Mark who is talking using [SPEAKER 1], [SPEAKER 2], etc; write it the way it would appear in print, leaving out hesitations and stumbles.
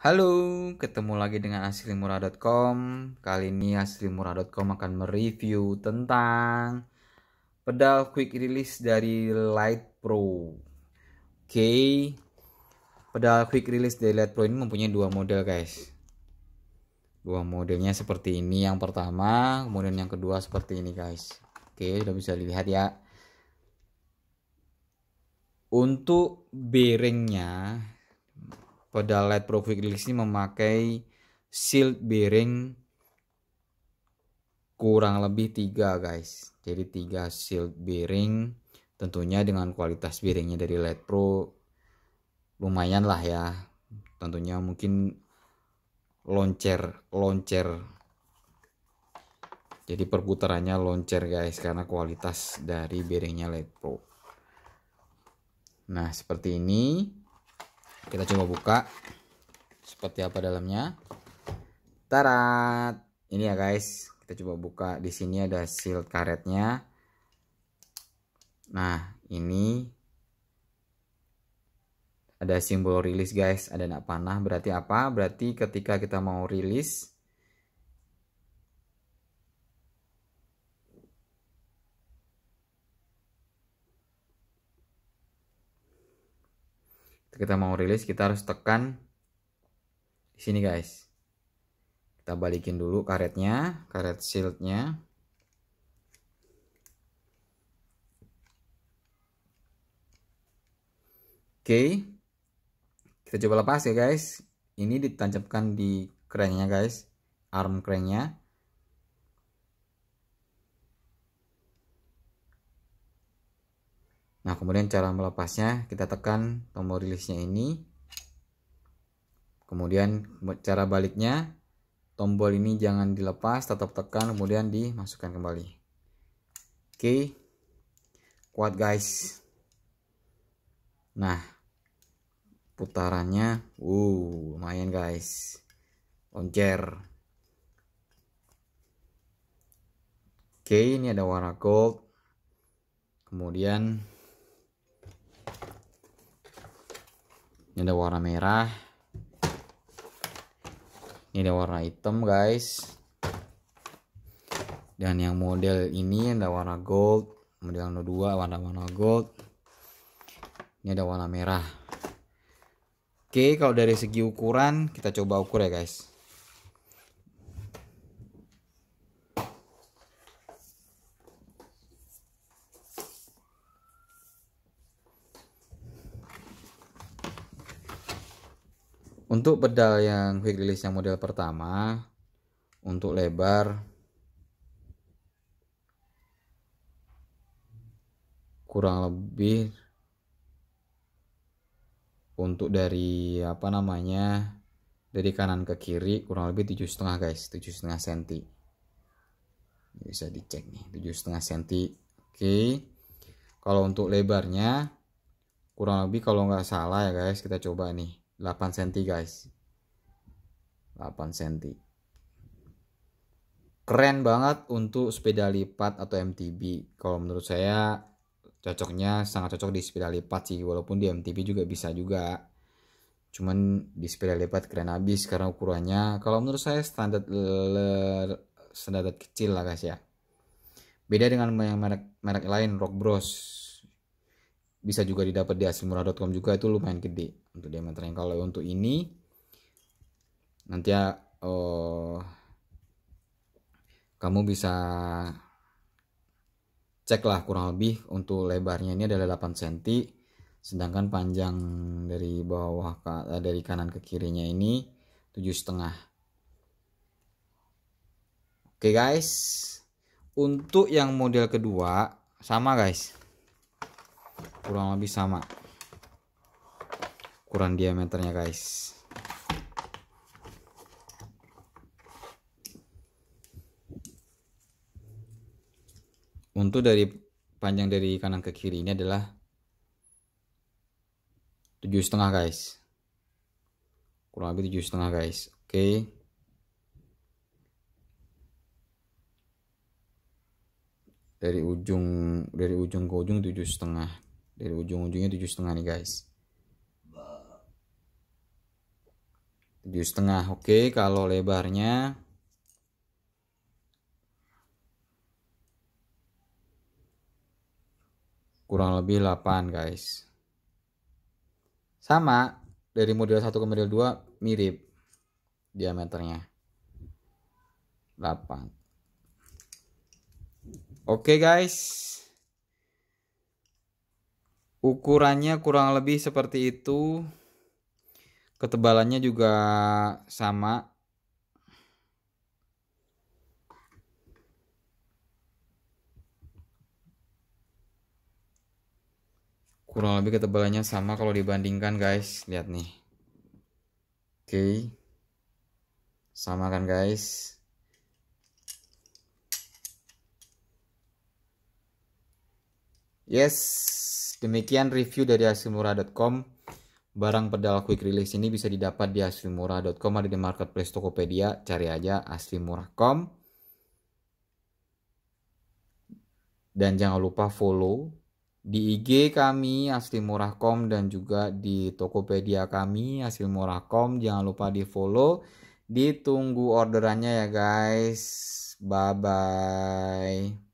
[SPEAKER 1] Halo, ketemu lagi dengan aslimurah.com. Kali ini aslimurah.com akan mereview tentang pedal quick release dari Lite Pro. Oke, pedal quick release dari Lite Pro ini mempunyai dua model, guys. Dua modelnya seperti ini. Yang pertama, kemudian yang kedua seperti ini, guys. Oke, sudah bisa dilihat ya. Untuk bearingnya, pedal Lite Pro quick release ini memakai shield bearing kurang lebih 3, guys. Jadi 3 shield bearing, tentunya dengan kualitas bearingnya dari Lite Pro lumayan lah ya. Tentunya mungkin loncer. Jadi perputarannya loncer, guys, karena kualitas dari bearingnya Lite Pro. Nah, seperti ini. Kita coba buka seperti apa dalamnya. Tarat. Ini ya, guys. Kita coba buka. Di sini ada shield karetnya. Nah, ini ada simbol rilis, guys. Ada anak panah. Berarti apa? Berarti ketika kita mau rilis, kita harus tekan di sini, guys. Kita balikin dulu karetnya, karet shieldnya. Oke, kita coba lepas ya, guys. Ini ditancapkan di cranknya, guys, arm cranknya. Nah, kemudian cara melepasnya, kita tekan tombol rilisnya ini. Kemudian cara baliknya, tombol ini jangan dilepas, tetap tekan, kemudian dimasukkan kembali. Oke, kuat, guys. Nah, putarannya lumayan, guys, loncer. Oke, ini ada warna gold, kemudian ini ada warna merah, ini ada warna hitam, guys, dan yang model ini ada warna gold, model yang kedua warna gold, ini ada warna merah. Oke, kalau dari segi ukuran kita coba ukur ya, guys. Untuk pedal yang quick release yang model pertama, untuk lebar kurang lebih untuk dari dari kanan ke kiri kurang lebih 7,5, guys, 7,5 cm. Bisa dicek nih, 7,5 cm. Oke, kalau untuk lebarnya kurang lebih, kalau nggak salah ya, guys, kita coba nih 8 cm, guys, 8 cm. Keren banget untuk sepeda lipat atau MTB. Kalau menurut saya sangat cocok di sepeda lipat sih, walaupun di MTB juga bisa juga. Cuman di sepeda lipat keren habis karena ukurannya kalau menurut saya standar kecil lah, guys ya. Beda dengan yang merek lain, Rock Bros. Bisa juga didapat di aslimurah.com juga, itu lumayan gede untuk diameternya. Kalau untuk ini nanti ya kamu bisa cek lah, kurang lebih untuk lebarnya ini adalah 8 cm, sedangkan panjang dari dari kanan ke kirinya ini 7,5. Oke, guys, untuk yang model kedua sama, guys, kurang lebih sama ukuran diameternya, guys. Untuk dari panjang dari kanan ke kiri ini adalah 7,5, guys, kurang lebih 7,5, guys. Oke, dari ujung ke ujung 7,5, dari ujung-ujungnya 7,5 nih, guys. 7,5. Oke, kalau lebarnya kurang lebih 8 guys. Sama dari model 1 ke model 2 mirip diameternya 8. Oke guys, ukurannya kurang lebih seperti itu. Ketebalannya juga sama. Kurang lebih ketebalannya sama kalau dibandingkan guys. Lihat nih. Oke. Sama kan guys. Yes, demikian review dari aslimurah.com. Barang pedal quick release ini bisa didapat di aslimurah.com, ada di marketplace Tokopedia. Cari aja aslimurah.com. Dan jangan lupa follow di IG kami aslimurah.com dan juga di Tokopedia kami aslimurah.com. Jangan lupa di follow. Ditunggu orderannya ya guys. Bye bye.